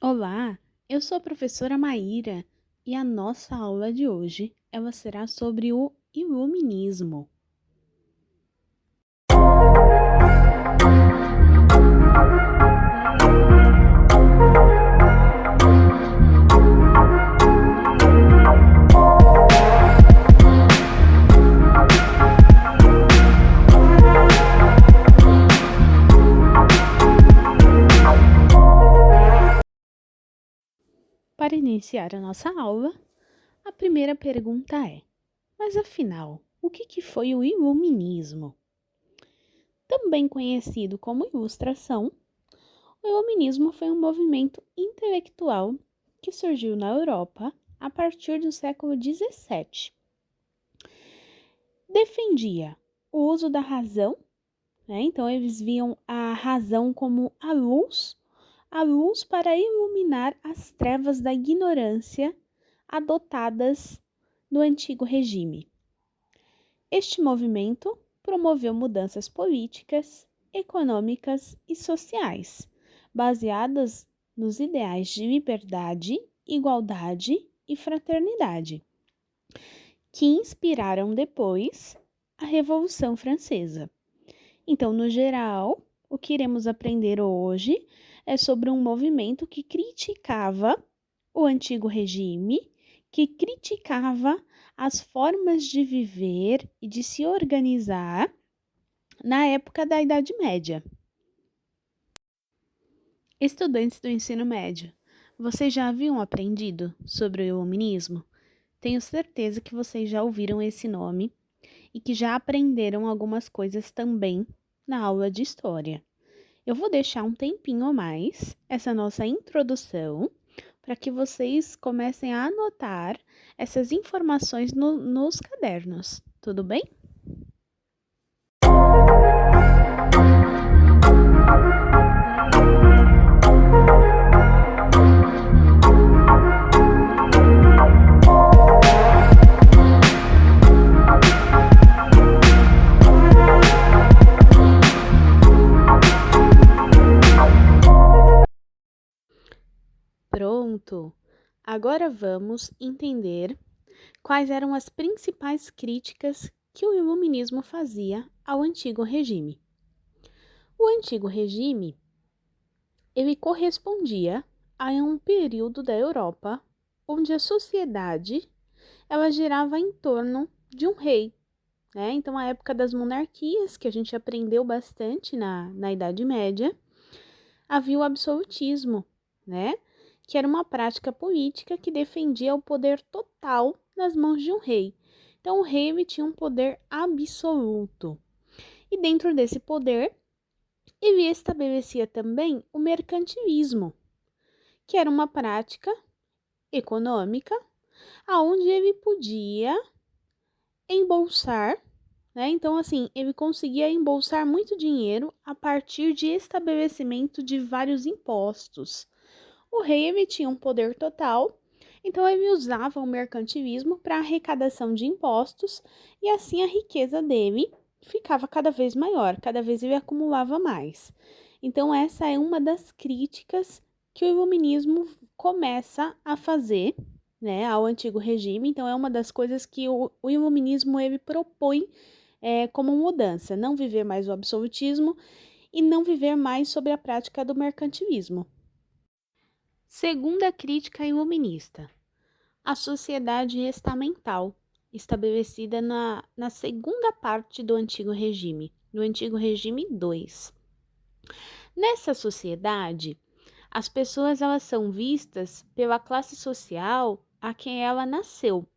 Olá, eu sou a professora Maíra e a nossa aula de hoje ela será sobre o iluminismo. Para iniciar a nossa aula, a primeira pergunta é: mas afinal, o que foi o iluminismo? Também conhecido como Ilustração, o iluminismo foi um movimento intelectual que surgiu na Europa a partir do século XVII. Defendia o uso da razão, né? Então eles viam a razão como a luz para iluminar as trevas da ignorância adotadas no antigo regime. Este movimento promoveu mudanças políticas, econômicas e sociais, baseadas nos ideais de liberdade, igualdade e fraternidade, que inspiraram depois a Revolução Francesa. Então, no geral, o que iremos aprender hoje é sobre um movimento que criticava o antigo regime, que criticava as formas de viver e de se organizar na época da Idade Média. Estudantes do ensino médio, vocês já haviam aprendido sobre o iluminismo? Tenho certeza que vocês já ouviram esse nome e que já aprenderam algumas coisas também na aula de história. Eu vou deixar um tempinho a mais essa nossa introdução para que vocês comecem a anotar essas informações nos cadernos, tudo bem? Pronto! Agora vamos entender quais eram as principais críticas que o iluminismo fazia ao antigo regime. O antigo regime, ele correspondia a um período da Europa onde a sociedade ela girava em torno de um rei, né? Então, a época das monarquias, que a gente aprendeu bastante na Idade Média, havia o absolutismo, né? Que era uma prática política que defendia o poder total nas mãos de um rei. Então, o rei ele tinha um poder absoluto. E dentro desse poder, ele estabelecia também o mercantilismo, que era uma prática econômica aonde ele podia embolsar, né? Então, assim, ele conseguia embolsar muito dinheiro a partir de estabelecimento de vários impostos. O rei ele tinha um poder total, então ele usava o mercantilismo para arrecadação de impostos e assim a riqueza dele ficava cada vez maior, cada vez ele acumulava mais. Então essa é uma das críticas que o iluminismo começa a fazer, né, ao antigo regime. Então é uma das coisas que o iluminismo ele propõe como mudança, não viver mais o absolutismo e não viver mais sobre a prática do mercantilismo. Segunda crítica iluminista, a sociedade estamental, estabelecida na segunda parte do antigo regime, do antigo regime 2. Nessa sociedade, as pessoas elas são vistas pela classe social a quem ela nasceu.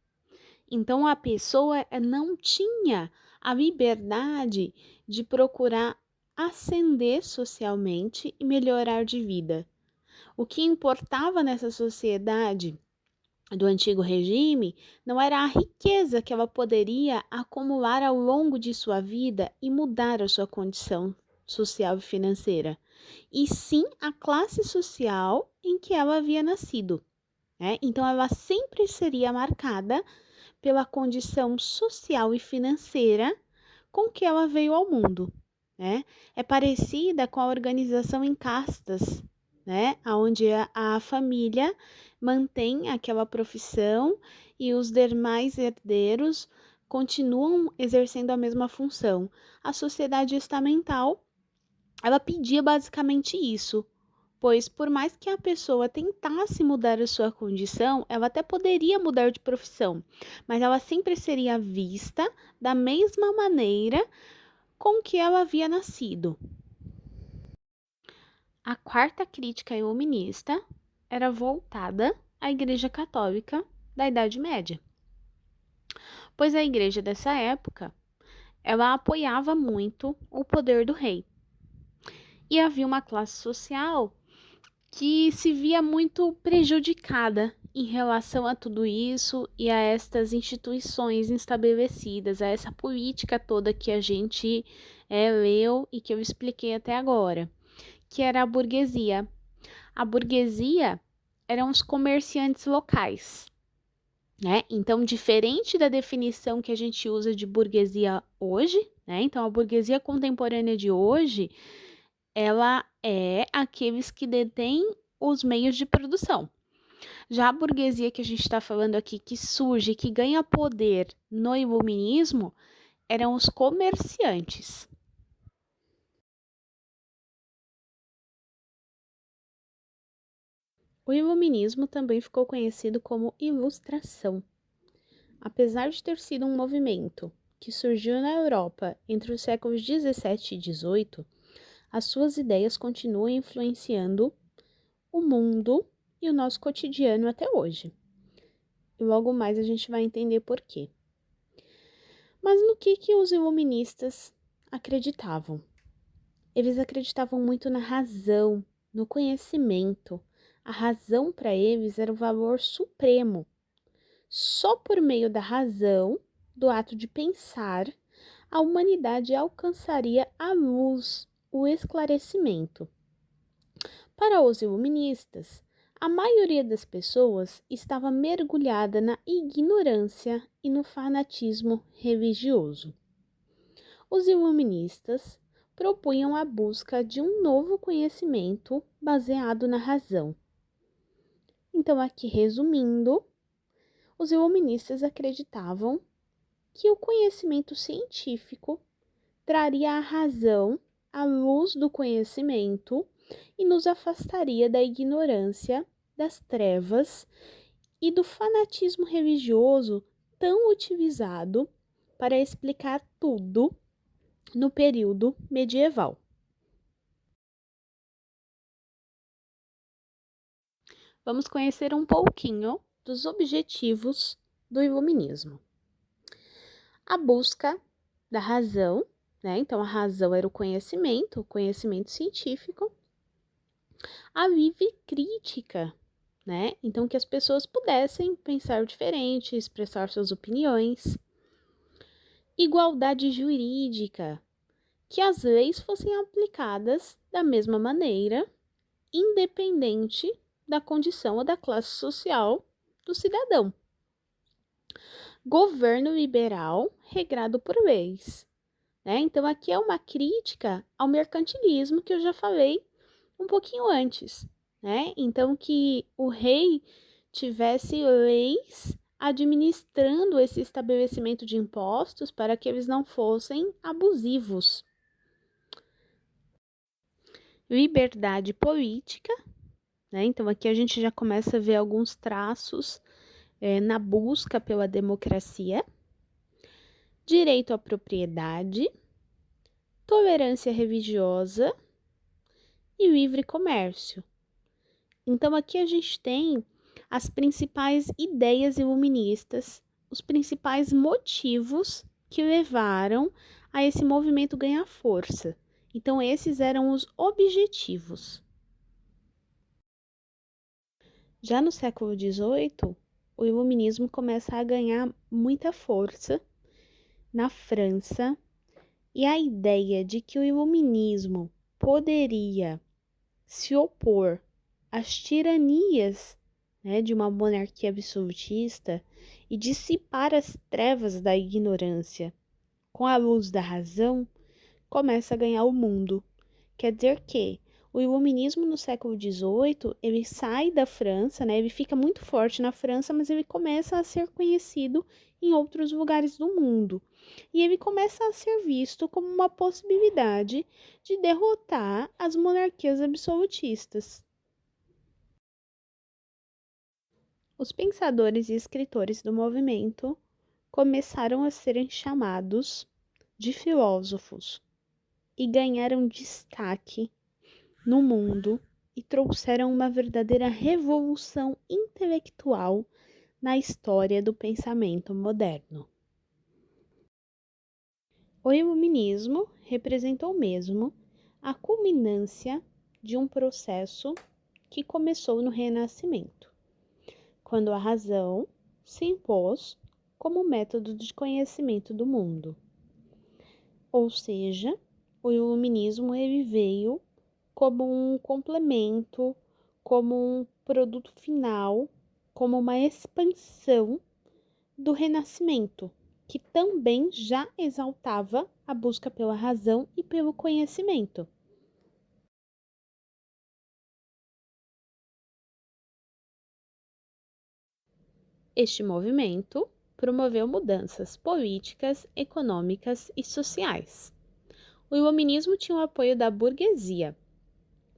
Então, a pessoa não tinha a liberdade de procurar ascender socialmente e melhorar de vida. O que importava nessa sociedade do antigo regime não era a riqueza que ela poderia acumular ao longo de sua vida e mudar a sua condição social e financeira, e sim a classe social em que ela havia nascido, né? Então, ela sempre seria marcada pela condição social e financeira com que ela veio ao mundo, né? É parecida com a organização em castas né? Onde a família mantém aquela profissão e os demais herdeiros continuam exercendo a mesma função. A sociedade estamental, ela pedia basicamente isso, pois por mais que a pessoa tentasse mudar a sua condição, ela até poderia mudar de profissão, mas ela sempre seria vista da mesma maneira com que ela havia nascido. A quarta crítica iluminista era voltada à Igreja Católica da Idade Média, pois a igreja dessa época, ela apoiava muito o poder do rei. E havia uma classe social que se via muito prejudicada em relação a tudo isso e a estas instituições estabelecidas, a essa política toda que a gente leu e que eu expliquei até agora, que era a burguesia. A burguesia eram os comerciantes locais, né? Então, diferente da definição que a gente usa de burguesia hoje, né? Então, a burguesia contemporânea de hoje, ela é aqueles que detêm os meios de produção. Já a burguesia que a gente está falando aqui, que surge, que ganha poder no iluminismo, eram os comerciantes. O iluminismo também ficou conhecido como Ilustração. Apesar de ter sido um movimento que surgiu na Europa entre os séculos 17 e 18, as suas ideias continuam influenciando o mundo e o nosso cotidiano até hoje. E logo mais a gente vai entender por quê. Mas no que os iluministas acreditavam? Eles acreditavam muito na razão, no conhecimento. A razão para eles era o valor supremo. Só por meio da razão, do ato de pensar, a humanidade alcançaria a luz, o esclarecimento. Para os iluministas, a maioria das pessoas estava mergulhada na ignorância e no fanatismo religioso. Os iluministas propunham a busca de um novo conhecimento baseado na razão. Então, aqui resumindo, os iluministas acreditavam que o conhecimento científico traria a razão, a luz do conhecimento e nos afastaria da ignorância, das trevas e do fanatismo religioso tão utilizado para explicar tudo no período medieval. Vamos conhecer um pouquinho dos objetivos do iluminismo. A busca da razão, né? Então, a razão era o conhecimento científico. A livre crítica, né? Então, que as pessoas pudessem pensar diferente, expressar suas opiniões. Igualdade jurídica, que as leis fossem aplicadas da mesma maneira, independente da condição ou da classe social do cidadão. Governo liberal regrado por leis, né? Então, aqui é uma crítica ao mercantilismo que eu já falei um pouquinho antes, né? Então, que o rei tivesse leis administrando esse estabelecimento de impostos para que eles não fossem abusivos. Liberdade política, né? Então, aqui a gente já começa a ver alguns traços na busca pela democracia. Direito à propriedade, tolerância religiosa e livre comércio. Então, aqui a gente tem as principais ideias iluministas, os principais motivos que levaram a esse movimento ganhar força. Então, esses eram os objetivos. Já no século XVIII, o iluminismo começa a ganhar muita força na França, e a ideia de que o iluminismo poderia se opor às tiranias, né, de uma monarquia absolutista e dissipar as trevas da ignorância com a luz da razão, começa a ganhar o mundo. Quer dizer que O iluminismo no século XVIII, ele sai da França, né? Ele fica muito forte na França, mas ele começa a ser conhecido em outros lugares do mundo. E ele começa a ser visto como uma possibilidade de derrotar as monarquias absolutistas. Os pensadores e escritores do movimento começaram a serem chamados de filósofos e ganharam destaque no mundo e trouxeram uma verdadeira revolução intelectual na história do pensamento moderno. O iluminismo representou mesmo a culminância de um processo que começou no Renascimento, quando a razão se impôs como método de conhecimento do mundo. Ou seja, o iluminismo ele veio como um complemento, como um produto final, como uma expansão do Renascimento, que também já exaltava a busca pela razão e pelo conhecimento. Este movimento promoveu mudanças políticas, econômicas e sociais. O iluminismo tinha o apoio da burguesia,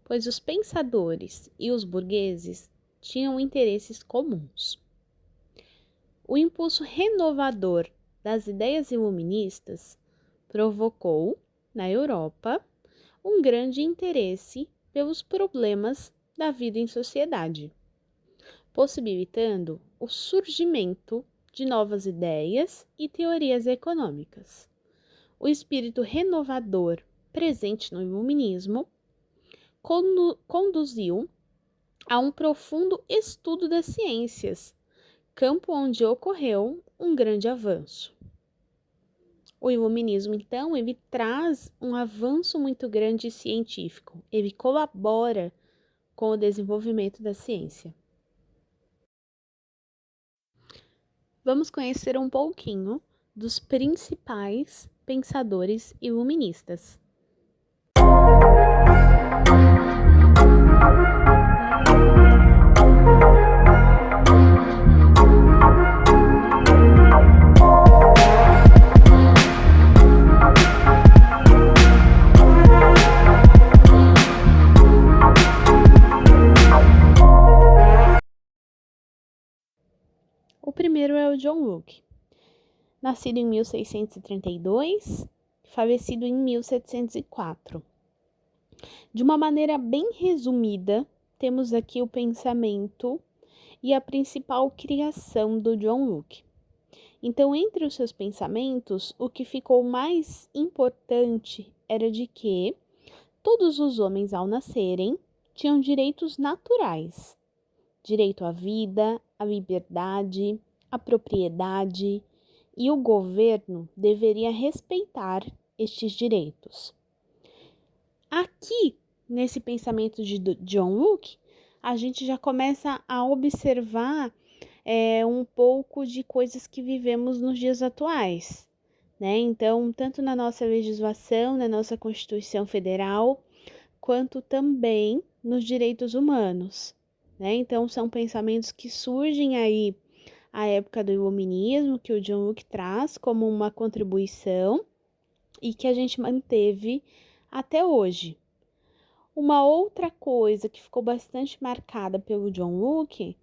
pois os pensadores e os burgueses tinham interesses comuns. O impulso renovador das ideias iluministas provocou, na Europa, um grande interesse pelos problemas da vida em sociedade, possibilitando o surgimento de novas ideias e teorias econômicas. O espírito renovador presente no iluminismo conduziu a um profundo estudo das ciências, campo onde ocorreu um grande avanço. O iluminismo, então, ele traz um avanço muito grande científico, ele colabora com o desenvolvimento da ciência. Vamos conhecer um pouquinho dos principais pensadores iluministas. O primeiro é o John Locke, nascido em 1632, falecido em 1704. De uma maneira bem resumida, temos aqui o pensamento e a principal criação do John Locke. Então, entre os seus pensamentos, o que ficou mais importante era de que todos os homens, ao nascerem, tinham direitos naturais: direito à vida, à liberdade, à propriedade, e o governo deveria respeitar estes direitos. Aqui, nesse pensamento de John Locke, a gente já começa a observar um pouco de coisas que vivemos nos dias atuais, né? Então, tanto na nossa legislação, na nossa Constituição Federal, quanto também nos direitos humanos, né? Então, são pensamentos que surgem aí à época do Iluminismo, que o John Locke traz como uma contribuição e que a gente manteve até hoje. Uma outra coisa que ficou bastante marcada pelo John Locke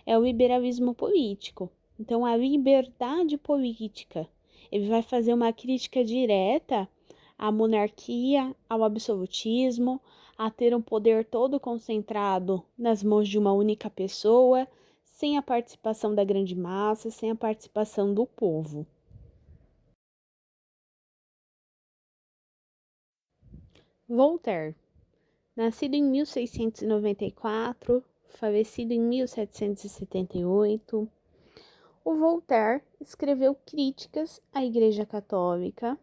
é o liberalismo político. Então, a liberdade política. Ele vai fazer uma crítica direta à monarquia, ao absolutismo, a ter um poder todo concentrado nas mãos de uma única pessoa, sem a participação da grande massa, sem a participação do povo. Voltaire, nascido em 1694, falecido em 1778, o Voltaire escreveu críticas à Igreja Católica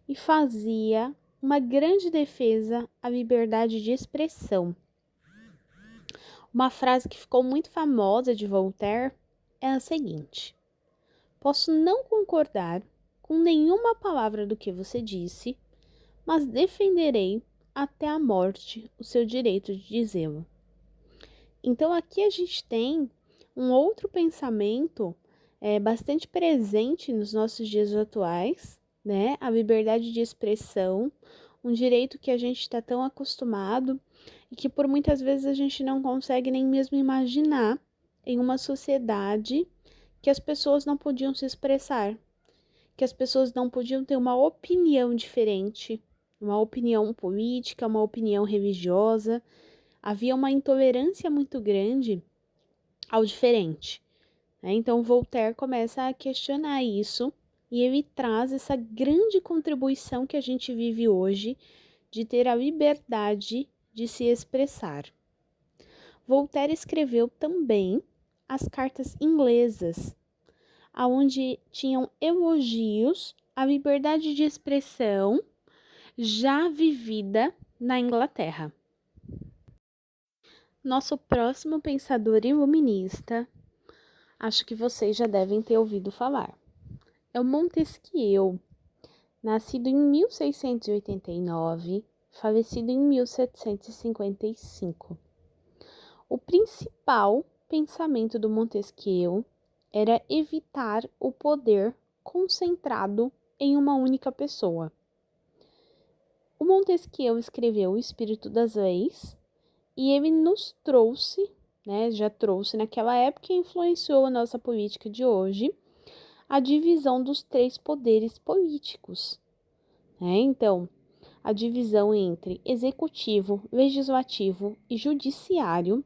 e fazia uma grande defesa à liberdade de expressão. Uma frase que ficou muito famosa de Voltaire é a seguinte: posso não concordar com nenhuma palavra do que você disse, mas defenderei até a morte o seu direito de dizê-lo. Então aqui a gente tem um outro pensamento bastante presente nos nossos dias atuais, né? A liberdade de expressão, um direito que a gente está tão acostumado e que por muitas vezes a gente não consegue nem mesmo imaginar em uma sociedade que as pessoas não podiam se expressar, que as pessoas não podiam ter uma opinião diferente, uma opinião política, uma opinião religiosa. Havia uma intolerância muito grande ao diferente, né? Então Voltaire começa a questionar isso e ele traz essa grande contribuição que a gente vive hoje de ter a liberdade de se expressar. Voltaire escreveu também as cartas inglesas, onde tinham elogios à liberdade de expressão já vivida na Inglaterra. Nosso próximo pensador iluminista, acho que vocês já devem ter ouvido falar, é o Montesquieu, nascido em 1689, falecido em 1755. O principal pensamento do Montesquieu era evitar o poder concentrado em uma única pessoa. O Montesquieu escreveu O Espírito das Leis e ele nos trouxe, já trouxe naquela época e influenciou a nossa política de hoje, a divisão dos 3 poderes políticos. Então, a divisão entre executivo, legislativo e judiciário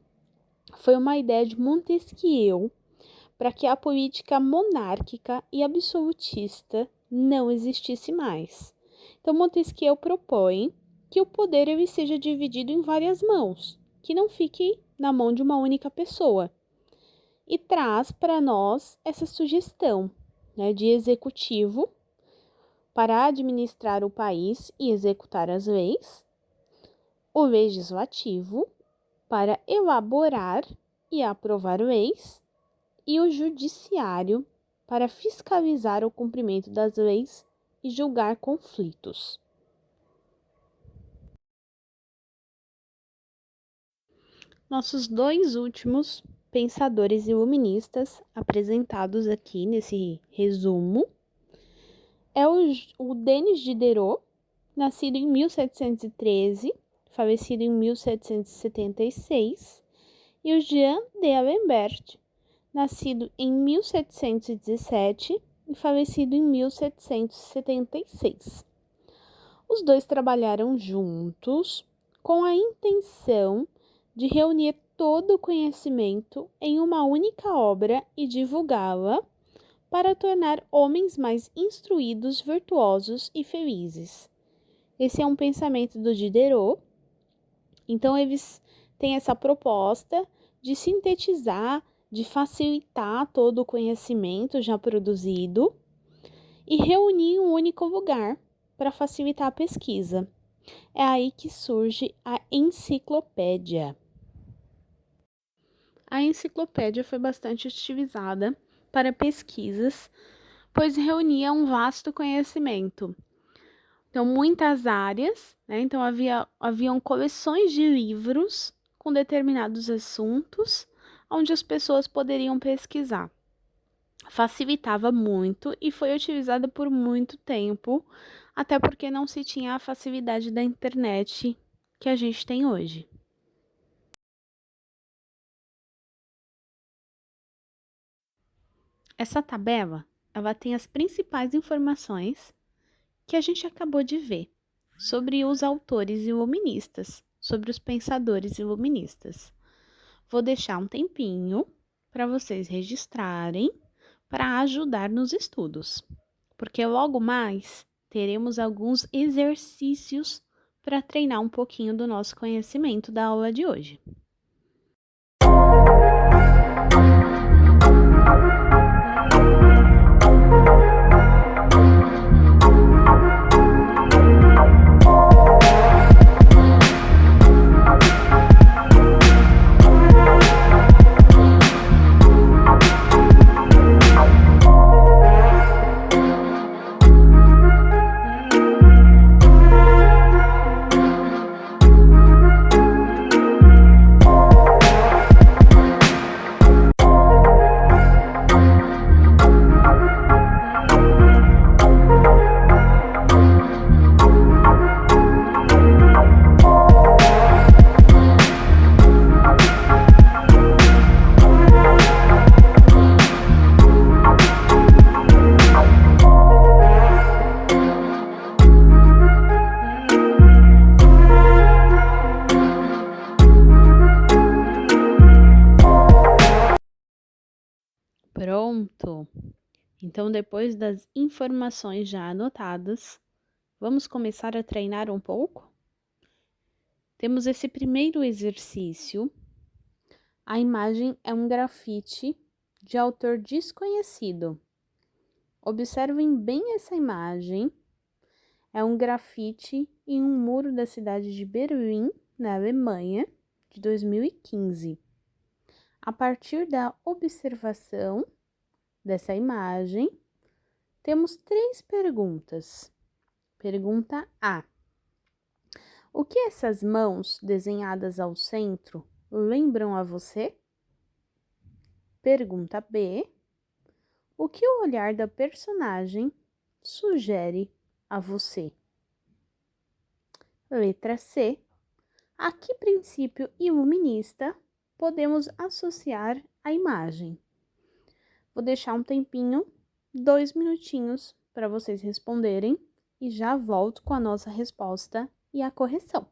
foi uma ideia de Montesquieu para que a política monárquica e absolutista não existisse mais. Então, Montesquieu propõe que o poder ele seja dividido em várias mãos, que não fique na mão de uma única pessoa. E traz para nós essa sugestão, de executivo para administrar o país e executar as leis, o legislativo para elaborar e aprovar leis, e o judiciário para fiscalizar o cumprimento das leis e julgar conflitos. Nossos 2 últimos pensadores iluministas apresentados aqui nesse resumo é o Denis Diderot, nascido em 1713, falecido em 1776, e o Jean d'Alembert, nascido em 1717 e falecido em 1776. Os 2 trabalharam juntos com a intenção de reunir todo o conhecimento em uma única obra e divulgá-la para tornar homens mais instruídos, virtuosos e felizes. Esse é um pensamento do Diderot. Então, eles têm essa proposta de sintetizar, de facilitar todo o conhecimento já produzido e reunir em um único lugar para facilitar a pesquisa. É aí que surge a enciclopédia. A enciclopédia foi bastante utilizada para pesquisas, pois reunia um vasto conhecimento. Então, muitas áreas, então haviam coleções de livros com determinados assuntos, onde as pessoas poderiam pesquisar. Facilitava muito e foi utilizada por muito tempo, até porque não se tinha a facilidade da internet que a gente tem hoje. Essa tabela, ela tem as principais informações que a gente acabou de ver sobre os autores iluministas, sobre os pensadores iluministas. Vou deixar um tempinho para vocês registrarem para ajudar nos estudos, porque logo mais teremos alguns exercícios para treinar um pouquinho do nosso conhecimento da aula de hoje. Pronto! Então, depois das informações já anotadas, vamos começar a treinar um pouco? Temos esse primeiro exercício. A imagem é um grafite de autor desconhecido. Observem bem essa imagem. É um grafite em um muro da cidade de Berlim, na Alemanha, de 2015. A partir da observação dessa imagem, temos 3 perguntas. Pergunta A: o que essas mãos desenhadas ao centro lembram a você? Pergunta B: o que o olhar da personagem sugere a você? Letra C: a que princípio iluminista podemos associar a imagem? Vou deixar um tempinho, 2 minutinhos, para vocês responderem e já volto com a nossa resposta e a correção.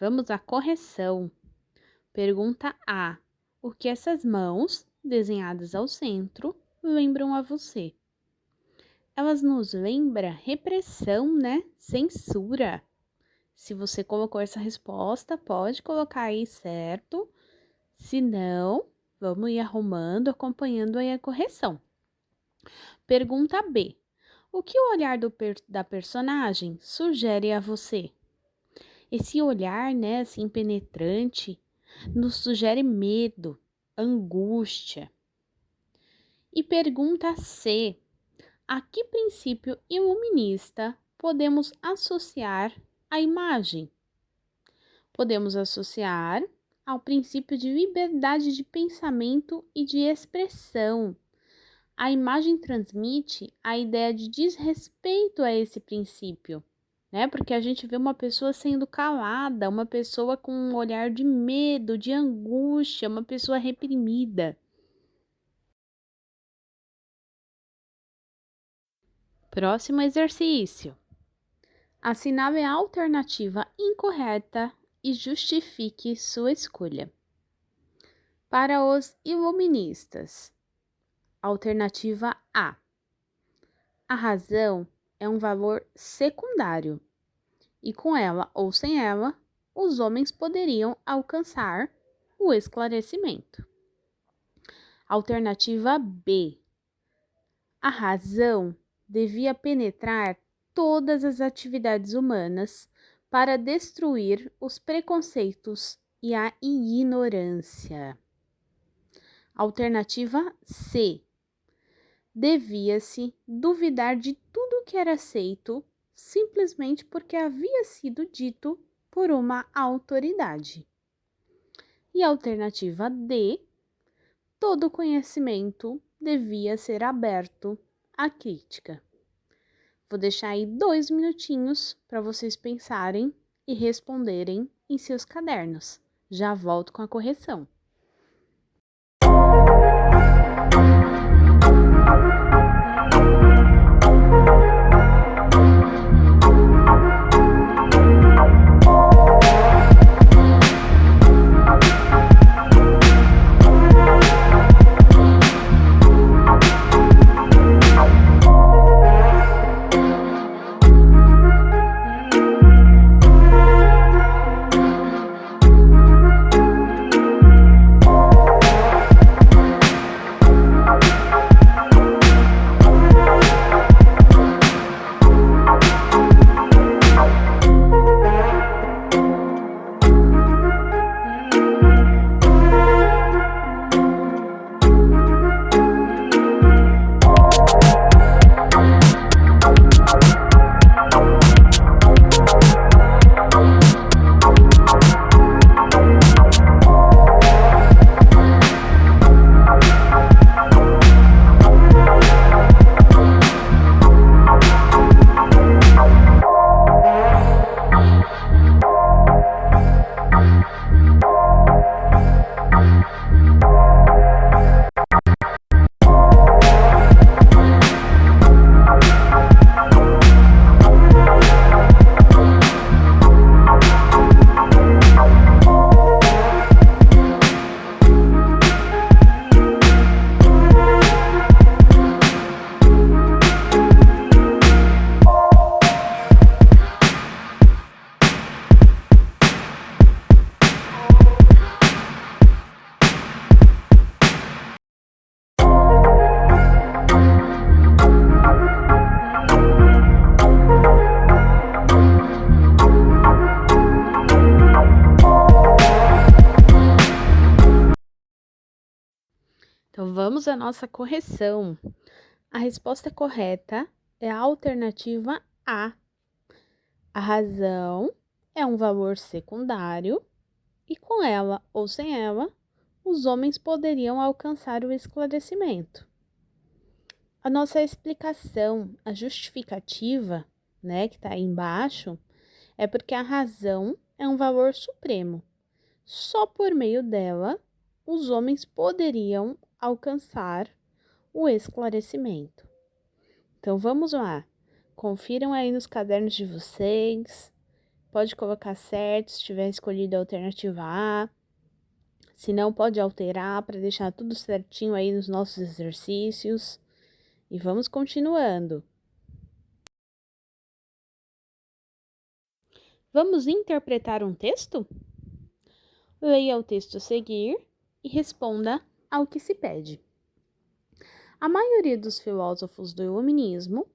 Vamos à correção. Pergunta A: o que essas mãos, desenhadas ao centro, lembram a você? Elas nos lembram repressão, né? Censura. Se você colocou essa resposta, pode colocar aí certo. Se não, vamos ir arrumando, acompanhando aí a correção. Pergunta B: o que o olhar da personagem sugere a você? Esse olhar, né, assim, penetrante, nos sugere medo, angústia. E pergunta C: a que princípio iluminista podemos associar a imagem? Podemos associar ao princípio de liberdade de pensamento e de expressão. A imagem transmite a ideia de desrespeito a esse princípio, né? Porque a gente vê uma pessoa sendo calada, uma pessoa com um olhar de medo, de angústia, uma pessoa reprimida. Próximo exercício. Assinale a alternativa incorreta e justifique sua escolha. Para os iluministas, alternativa A: a razão é um valor secundário e com ela ou sem ela, os homens poderiam alcançar o esclarecimento. Alternativa B. A razão devia penetrar todas as atividades humanas para destruir os preconceitos e a ignorância. Alternativa C. Devia-se duvidar de tudo que era aceito simplesmente porque havia sido dito por uma autoridade. E alternativa D. Todo conhecimento devia ser aberto à crítica. Vou deixar aí 2 minutinhos para vocês pensarem e responderem em seus cadernos. Já volto com a correção. Então, vamos à nossa correção. A resposta correta é a alternativa A. A razão é um valor secundário e com ela ou sem ela, os homens poderiam alcançar o esclarecimento. A nossa explicação, a justificativa, que está aí embaixo, é porque a razão é um valor supremo. Só por meio dela, os homens poderiam alcançar o esclarecimento. Então, vamos lá. Confiram aí nos cadernos de vocês. Pode colocar certo se tiver escolhido a alternativa A. Se não, pode alterar para deixar tudo certinho aí nos nossos exercícios. E vamos continuando. Vamos interpretar um texto? Leia o texto a seguir e responda ao que se pede. A maioria dos filósofos do iluminismo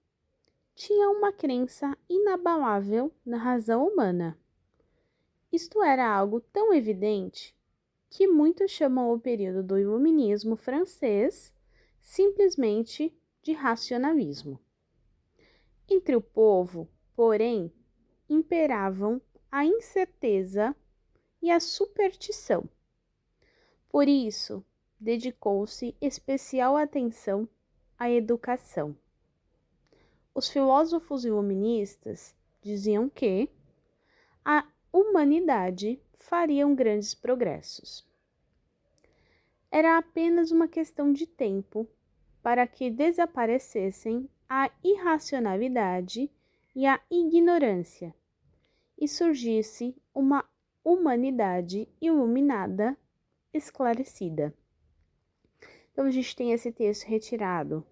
tinha uma crença inabalável na razão humana. Isto era algo tão evidente que muitos chamam o período do iluminismo francês simplesmente de racionalismo. Entre o povo, porém, imperavam a incerteza e a superstição. Por isso, dedicou-se especial atenção à educação. Os filósofos iluministas diziam que a humanidade faria grandes progressos. Era apenas uma questão de tempo para que desaparecessem a irracionalidade e a ignorância e surgisse uma humanidade iluminada, esclarecida. Então, a gente tem esse texto retirado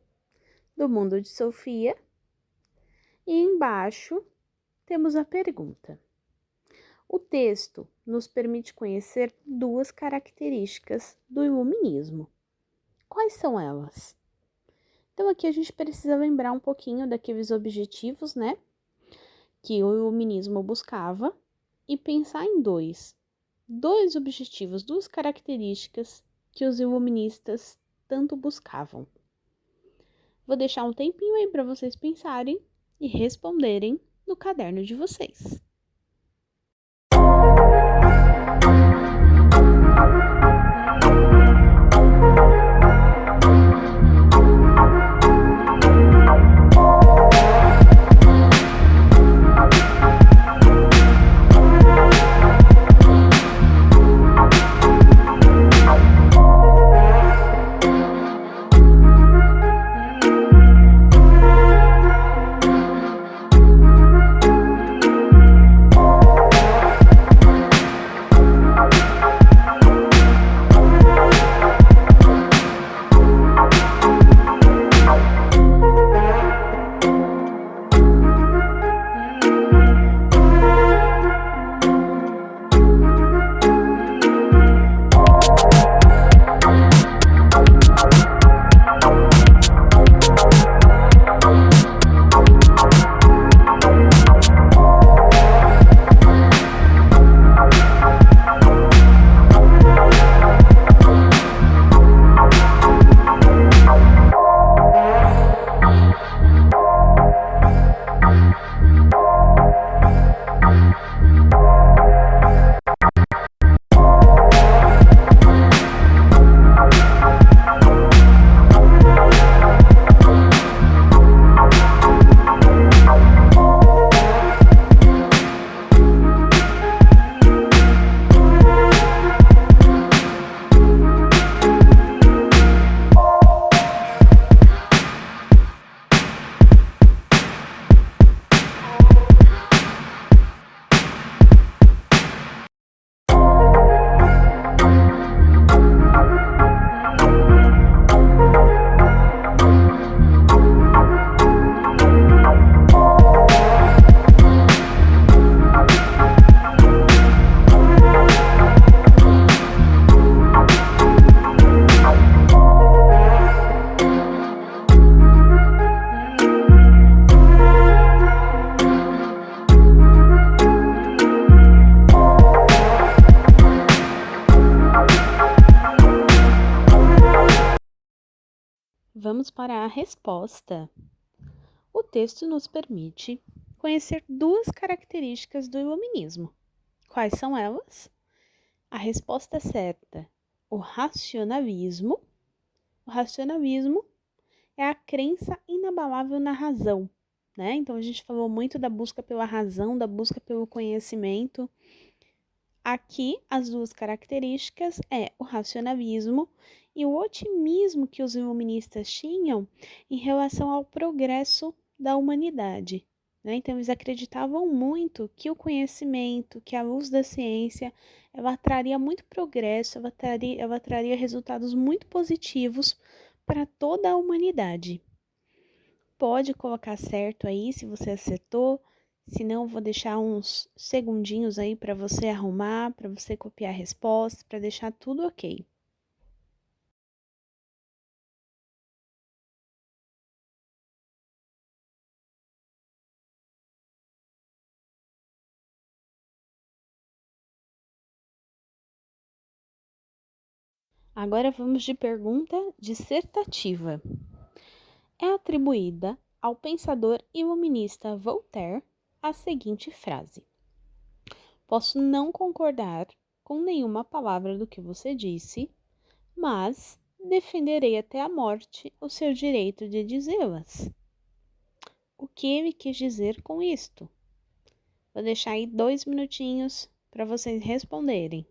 do Mundo de Sofia e embaixo temos a pergunta: O texto nos permite conhecer duas características do iluminismo. Quais são elas? Então aqui a gente precisa lembrar um pouquinho daqueles objetivos, né, que o iluminismo buscava e pensar em dois objetivos, duas características que os iluministas tanto buscavam. Vou deixar um tempinho aí para vocês pensarem e responderem no caderno de vocês. Vamos para a resposta. O texto nos permite conhecer duas características do iluminismo. Quais são elas? A resposta certa, o racionalismo. O racionalismo é a crença inabalável na razão, né? Então a gente falou muito da busca pela razão, da busca pelo conhecimento. Aqui, as duas características é o racionalismo e o otimismo que os iluministas tinham em relação ao progresso da humanidade, né? Então, eles acreditavam muito que o conhecimento, que a luz da ciência, ela traria muito progresso, ela traria resultados muito positivos para toda a humanidade. Pode colocar certo aí se você acertou. Se não, vou deixar uns segundinhos aí para você arrumar, para você copiar a resposta, para deixar tudo ok. Agora vamos de pergunta dissertativa. É atribuída ao pensador iluminista Voltaire a seguinte frase: posso não concordar com nenhuma palavra do que você disse, mas defenderei até a morte o seu direito de dizê-las. O que ele quis dizer com isto? Vou deixar aí 2 minutinhos para vocês responderem.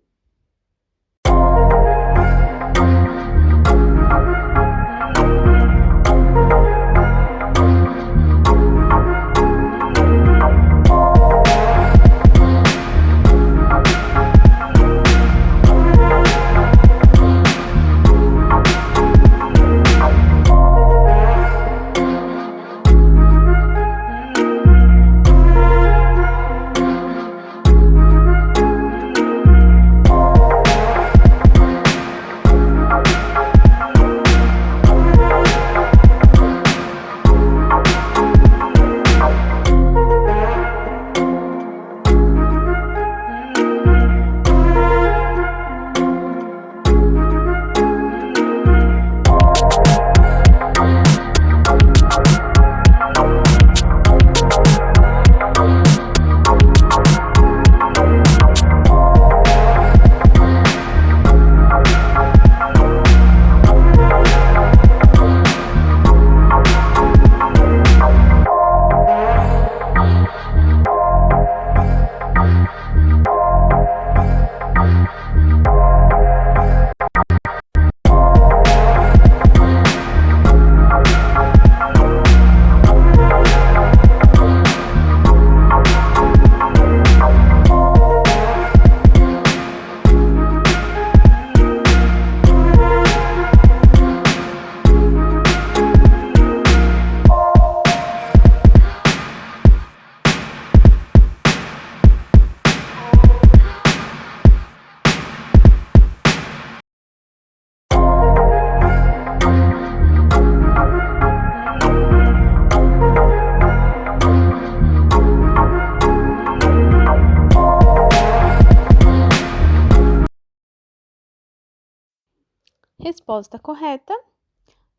Resposta correta: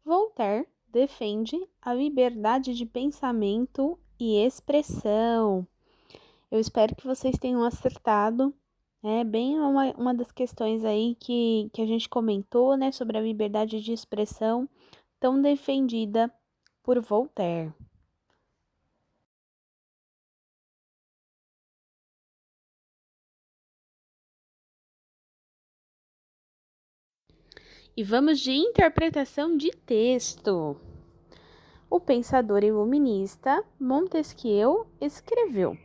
Voltaire defende a liberdade de pensamento e expressão. Eu espero que vocês tenham acertado. É bem uma das questões aí que a gente comentou, né, sobre a liberdade de expressão tão defendida por Voltaire. E vamos de interpretação de texto. O pensador iluminista Montesquieu escreveu: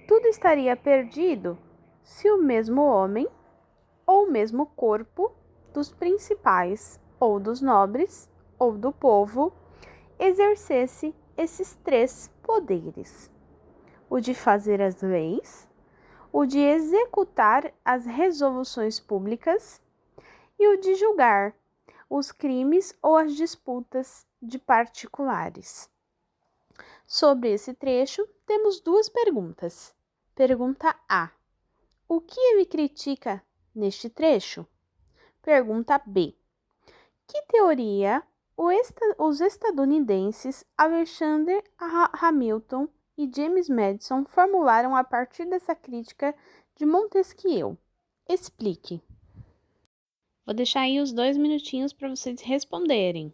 Tudo estaria perdido se o mesmo homem ou o mesmo corpo dos principais ou dos nobres ou do povo exercesse esses três poderes: o de fazer as leis, o de executar as resoluções públicas e o de julgar os crimes ou as disputas de particulares. Sobre esse trecho, temos duas perguntas. Pergunta A: o que ele critica neste trecho? Pergunta B: que teoria os estadunidenses Alexander Hamilton e James Madison formularam a partir dessa crítica de Montesquieu? Explique. Vou deixar aí os 2 minutinhos para vocês responderem.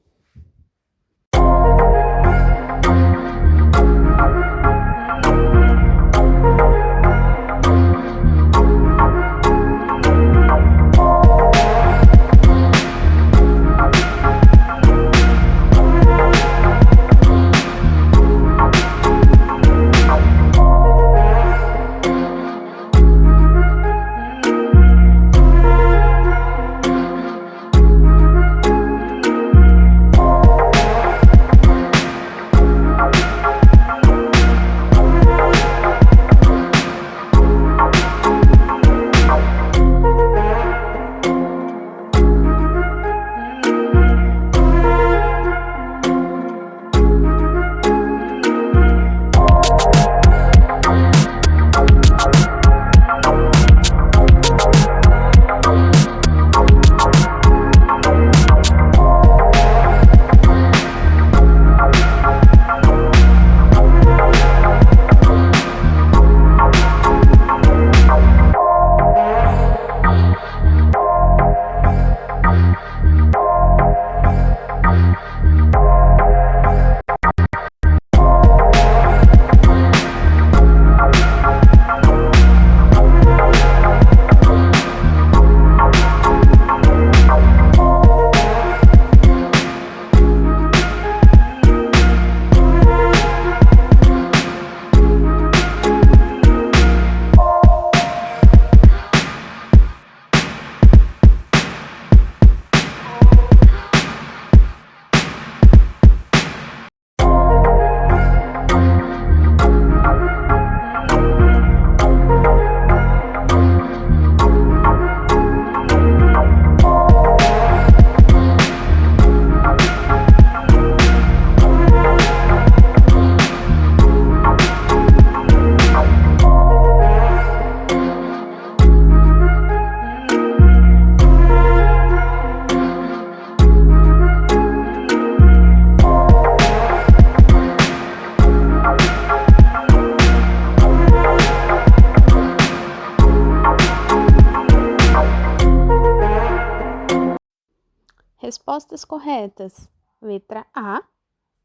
Respostas corretas. Letra A.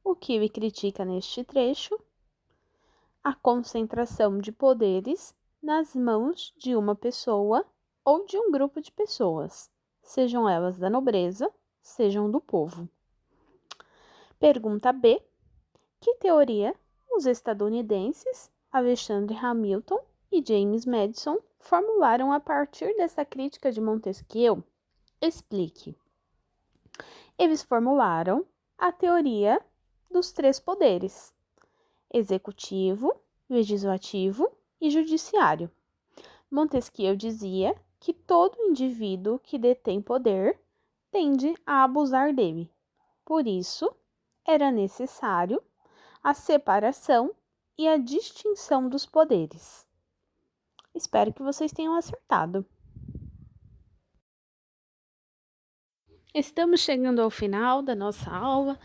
O que ele critica neste trecho? A concentração de poderes nas mãos de uma pessoa ou de um grupo de pessoas, sejam elas da nobreza, sejam do povo. Pergunta B. Que teoria os estadunidenses Alexander Hamilton e James Madison formularam a partir dessa crítica de Montesquieu? Explique. Eles formularam a teoria dos três poderes: executivo, legislativo e judiciário. Montesquieu dizia que todo indivíduo que detém poder tende a abusar dele. Por isso, era necessário a separação e a distinção dos poderes. Espero que vocês tenham acertado. Estamos chegando ao final da nossa aula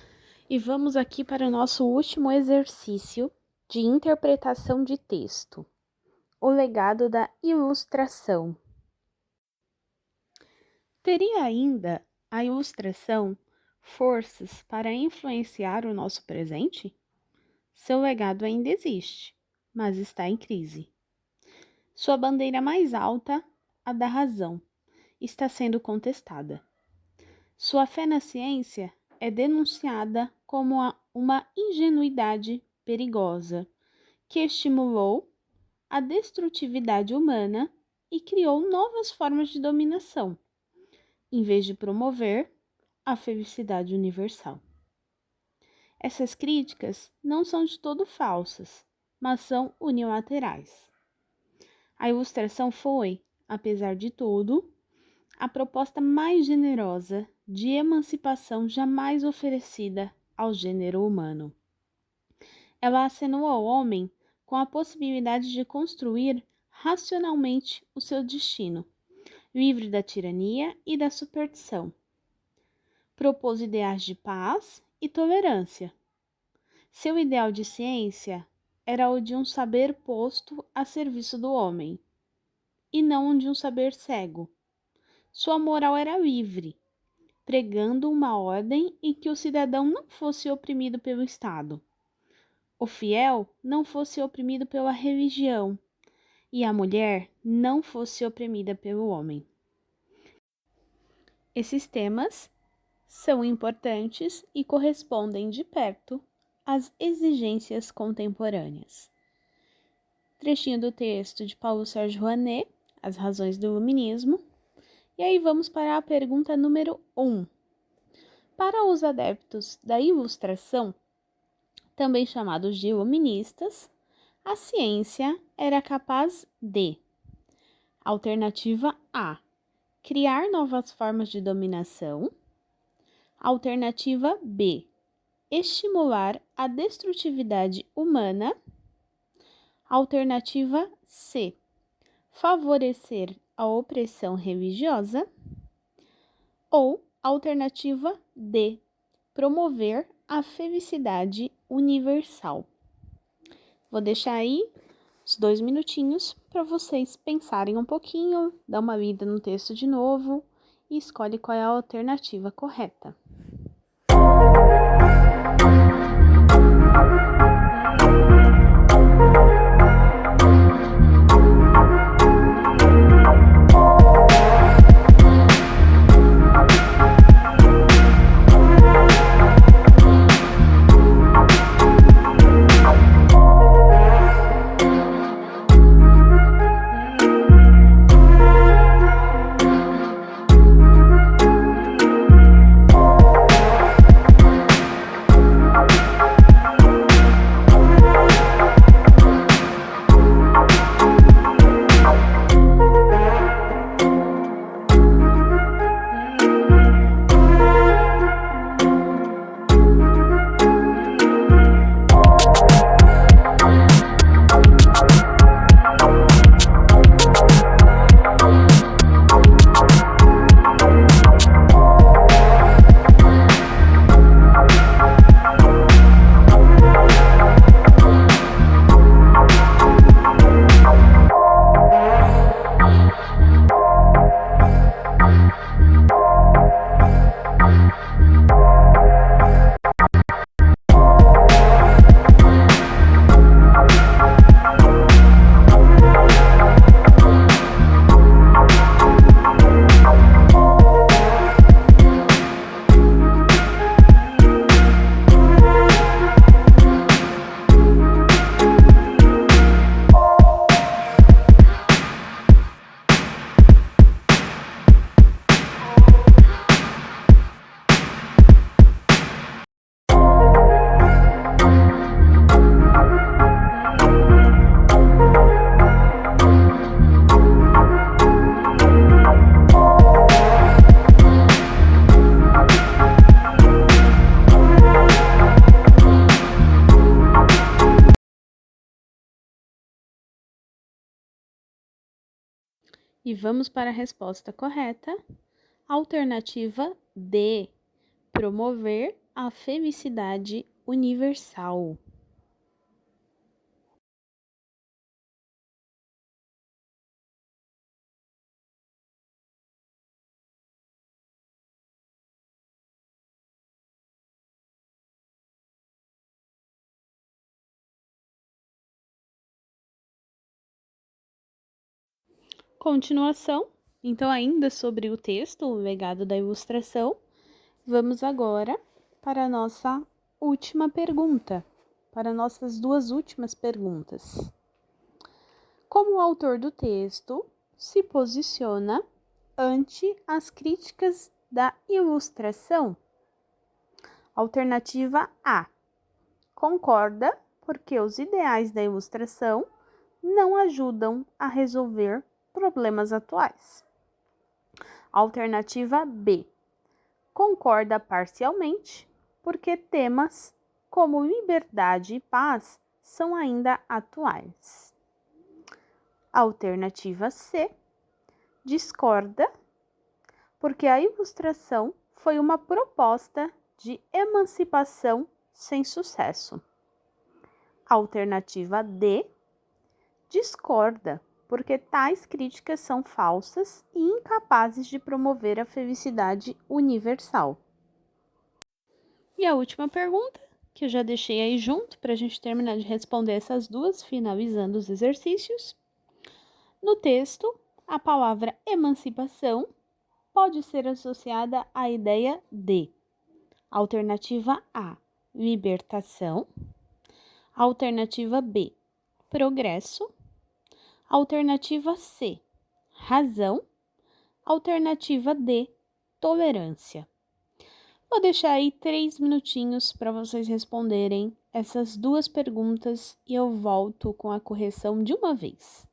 e vamos aqui para o nosso último exercício de interpretação de texto, o legado da ilustração. Teria ainda a ilustração forças para influenciar o nosso presente? Seu legado ainda existe, mas está em crise. Sua bandeira mais alta, a da razão, está sendo contestada. Sua fé na ciência é denunciada como uma ingenuidade perigosa que estimulou a destrutividade humana e criou novas formas de dominação, em vez de promover a felicidade universal. Essas críticas não são de todo falsas, mas são unilaterais. A ilustração foi, apesar de tudo, a proposta mais generosa de emancipação jamais oferecida ao gênero humano. Ela acenou ao homem com a possibilidade de construir racionalmente o seu destino, livre da tirania e da superstição. Propôs ideais de paz e tolerância. Seu ideal de ciência era o de um saber posto a serviço do homem, e não o de um saber cego. Sua moral era livre, pregando uma ordem em que o cidadão não fosse oprimido pelo Estado, o fiel não fosse oprimido pela religião e a mulher não fosse oprimida pelo homem. Esses temas são importantes e correspondem de perto às exigências contemporâneas. Trechinho do texto de Paulo Sérgio Rouanet, As Razões do Iluminismo. E aí vamos para a pergunta número 1. Para os adeptos da Ilustração, também chamados de iluministas, a ciência era capaz de: alternativa A, criar novas formas de dominação. Alternativa B, estimular a destrutividade humana. Alternativa C, favorecer a opressão religiosa. Ou alternativa D, promover a felicidade universal. Vou deixar aí os 2 minutinhos para vocês pensarem um pouquinho, dar uma lida no texto de novo e escolhe qual é a alternativa correta. E vamos para a resposta correta. Alternativa D. Promover a felicidade universal. Continuação. Então, ainda sobre o texto, o legado da ilustração, vamos agora para a nossa última pergunta, para nossas duas últimas perguntas. Como o autor do texto se posiciona ante as críticas da ilustração? Alternativa A. Concorda porque os ideais da ilustração não ajudam a resolver problemas atuais. Alternativa B. Concorda parcialmente porque temas como liberdade e paz são ainda atuais. Alternativa C. Discorda porque a ilustração foi uma proposta de emancipação sem sucesso. Alternativa D. Discorda porque tais críticas são falsas e incapazes de promover a felicidade universal. E a última pergunta, que eu já deixei aí junto para a gente terminar de responder essas duas, finalizando os exercícios. No texto, a palavra emancipação pode ser associada à ideia de alternativa A, libertação, alternativa B, progresso, alternativa C, razão, alternativa D, tolerância. Vou deixar aí 3 minutinhos para vocês responderem essas duas perguntas e eu volto com a correção de uma vez.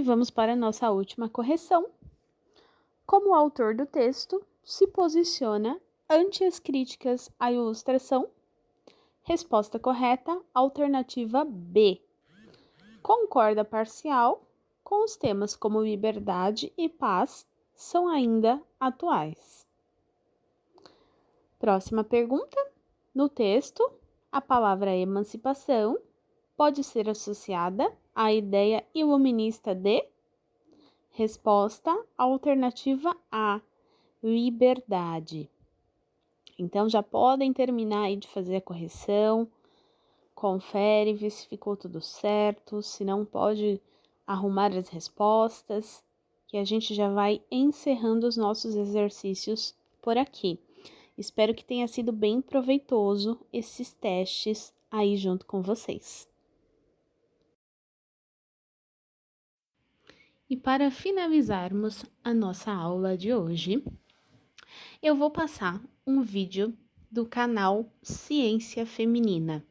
Vamos para a nossa última correção. Como o autor do texto se posiciona ante as críticas à ilustração? Resposta correta, alternativa B. Concorda parcial com os temas como liberdade e paz são ainda atuais. Próxima pergunta. No texto, a palavra emancipação pode ser associada à ideia iluminista de? Resposta, alternativa A, liberdade. Então, já podem terminar aí de fazer a correção, confere, vê se ficou tudo certo, se não pode arrumar as respostas, que a gente já vai encerrando os nossos exercícios por aqui. Espero que tenha sido bem proveitoso esses testes aí junto com vocês. E para finalizarmos a nossa aula de hoje, eu vou passar um vídeo do canal Ciência Feminina.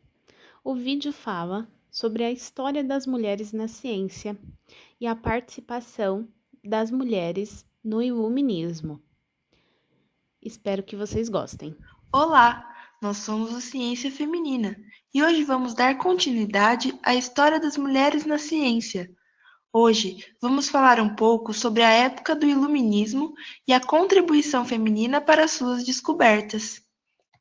O vídeo fala sobre a história das mulheres na ciência e a participação das mulheres no iluminismo. Espero que vocês gostem. Olá, nós somos o Ciência Feminina e hoje vamos dar continuidade à história das mulheres na ciência. Hoje vamos falar um pouco sobre a época do Iluminismo e a contribuição feminina para suas descobertas.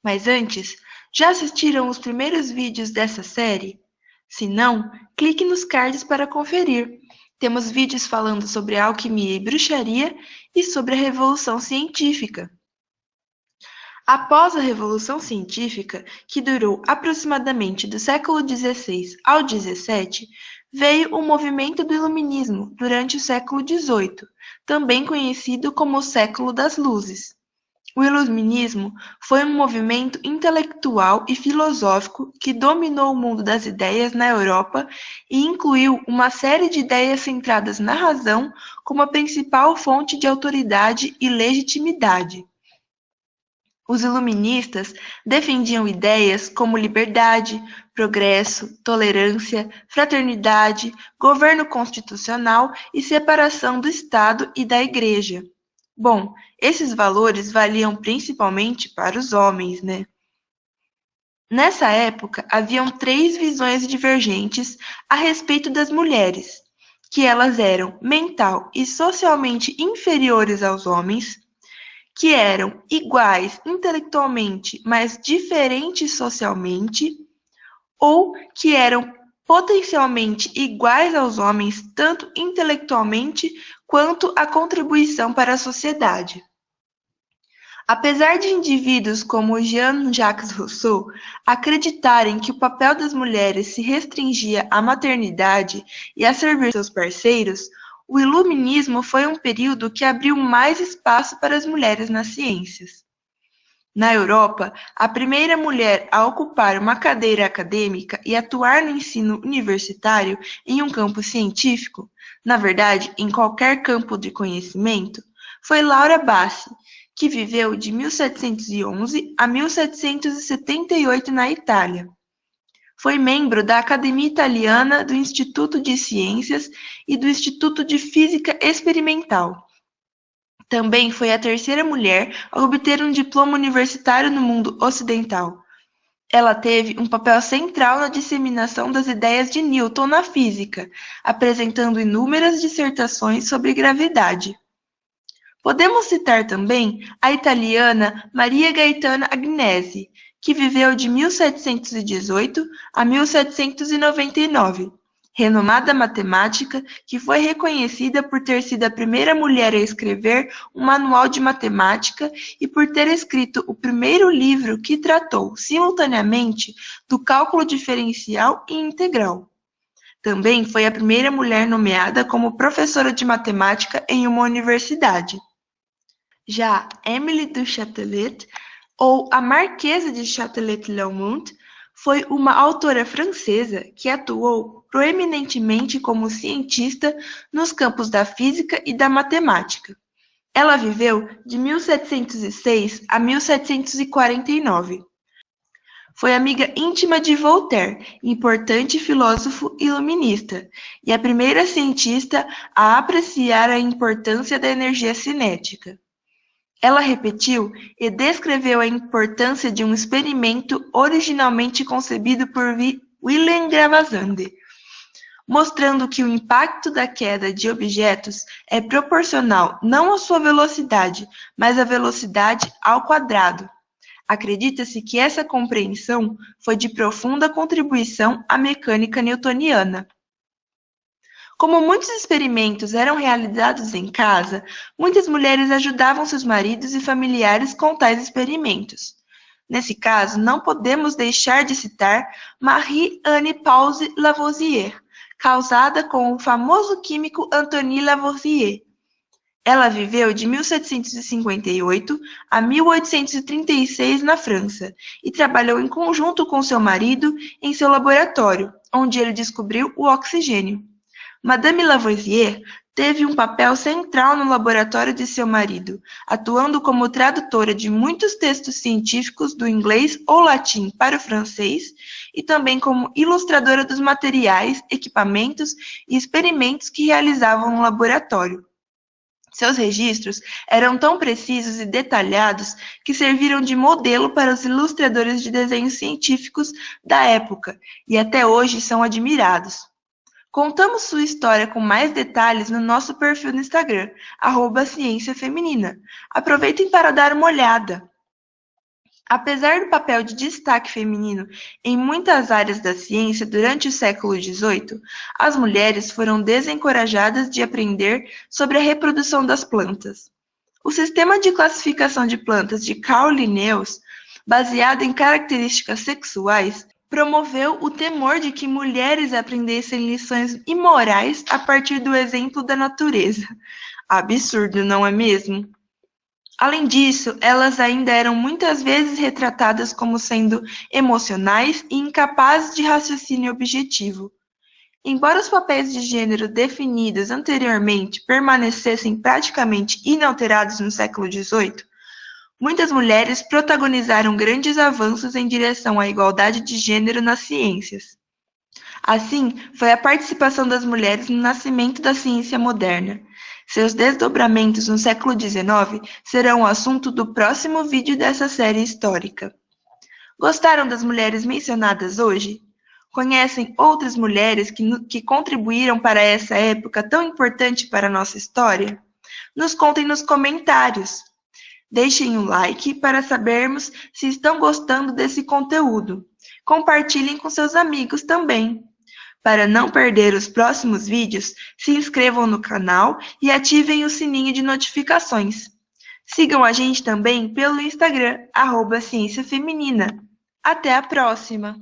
Mas antes, já assistiram os primeiros vídeos dessa série? Se não, clique nos cards para conferir. Temos vídeos falando sobre alquimia e bruxaria e sobre a Revolução Científica. Após a Revolução Científica, que durou aproximadamente do século XVI ao XVII, veio o movimento do Iluminismo durante o século XVIII, também conhecido como o Século das Luzes. O Iluminismo foi um movimento intelectual e filosófico que dominou o mundo das ideias na Europa e incluiu uma série de ideias centradas na razão como a principal fonte de autoridade e legitimidade. Os iluministas defendiam ideias como liberdade, progresso, tolerância, fraternidade, governo constitucional e separação do Estado e da Igreja. Bom, esses valores valiam principalmente para os homens, né? Nessa época, haviam três visões divergentes a respeito das mulheres, que elas eram mental e socialmente inferiores aos homens, que eram iguais intelectualmente, mas diferentes socialmente, ou que eram potencialmente iguais aos homens, tanto intelectualmente quanto a contribuição para a sociedade. Apesar de indivíduos como Jean-Jacques Rousseau acreditarem que o papel das mulheres se restringia à maternidade e a servir seus parceiros, o Iluminismo foi um período que abriu mais espaço para as mulheres nas ciências. Na Europa, a primeira mulher a ocupar uma cadeira acadêmica e atuar no ensino universitário em um campo científico, na verdade, em qualquer campo de conhecimento, foi Laura Bassi, que viveu de 1711 a 1778 na Itália. Foi membro da Academia Italiana do Instituto de Ciências e do Instituto de Física Experimental. Também foi a terceira mulher a obter um diploma universitário no mundo ocidental. Ela teve um papel central na disseminação das ideias de Newton na física, apresentando inúmeras dissertações sobre gravidade. Podemos citar também a italiana Maria Gaetana Agnesi, que viveu de 1718 a 1799, renomada matemática que foi reconhecida por ter sido a primeira mulher a escrever um manual de matemática e por ter escrito o primeiro livro que tratou simultaneamente do cálculo diferencial e integral. Também foi a primeira mulher nomeada como professora de matemática em uma universidade. Já Émilie du Châtelet, ou a Marquesa de Châtelet-Laumont, foi uma autora francesa que atuou proeminentemente como cientista nos campos da física e da matemática. Ela viveu de 1706 a 1749. Foi amiga íntima de Voltaire, importante filósofo iluminista, e a primeira cientista a apreciar a importância da energia cinética. Ela repetiu e descreveu a importância de um experimento originalmente concebido por Willem Gravazande, mostrando que o impacto da queda de objetos é proporcional não à sua velocidade, mas à velocidade ao quadrado. Acredita-se que essa compreensão foi de profunda contribuição à mecânica newtoniana. Como muitos experimentos eram realizados em casa, muitas mulheres ajudavam seus maridos e familiares com tais experimentos. Nesse caso, não podemos deixar de citar Marie-Anne Pause Lavoisier, casada com o famoso químico Antoine Lavoisier. Ela viveu de 1758 a 1836 na França e trabalhou em conjunto com seu marido em seu laboratório, onde ele descobriu o oxigênio. Madame Lavoisier teve um papel central no laboratório de seu marido, atuando como tradutora de muitos textos científicos do inglês ou latim para o francês e também como ilustradora dos materiais, equipamentos e experimentos que realizavam no laboratório. Seus registros eram tão precisos e detalhados que serviram de modelo para os ilustradores de desenhos científicos da época e até hoje são admirados. Contamos sua história com mais detalhes no nosso perfil no Instagram, @Ciência Feminina. Aproveitem para dar uma olhada. Apesar do papel de destaque feminino em muitas áreas da ciência durante o século XVIII, as mulheres foram desencorajadas de aprender sobre a reprodução das plantas. O sistema de classificação de plantas de Carl Linnaeus, baseado em características sexuais, promoveu o temor de que mulheres aprendessem lições imorais a partir do exemplo da natureza. Absurdo, não é mesmo? Além disso, elas ainda eram muitas vezes retratadas como sendo emocionais e incapazes de raciocínio objetivo. Embora os papéis de gênero definidos anteriormente permanecessem praticamente inalterados no século XVIII, muitas mulheres protagonizaram grandes avanços em direção à igualdade de gênero nas ciências. Assim, foi a participação das mulheres no nascimento da ciência moderna. Seus desdobramentos no século XIX serão o assunto do próximo vídeo dessa série histórica. Gostaram das mulheres mencionadas hoje? Conhecem outras mulheres que contribuíram para essa época tão importante para a nossa história? Nos contem nos comentários. Deixem um like para sabermos se estão gostando desse conteúdo. Compartilhem com seus amigos também. Para não perder os próximos vídeos, se inscrevam no canal e ativem o sininho de notificações. Sigam a gente também pelo Instagram, @Ciência Feminina. Até a próxima!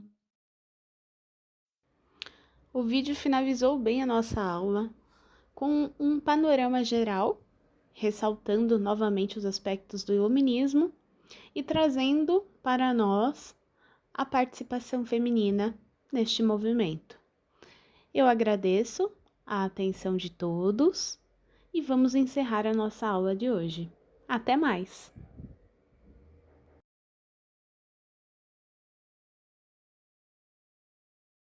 O vídeo finalizou bem a nossa aula, com um panorama geral, ressaltando novamente os aspectos do iluminismo e trazendo para nós a participação feminina neste movimento. Eu agradeço a atenção de todos e vamos encerrar a nossa aula de hoje. Até mais!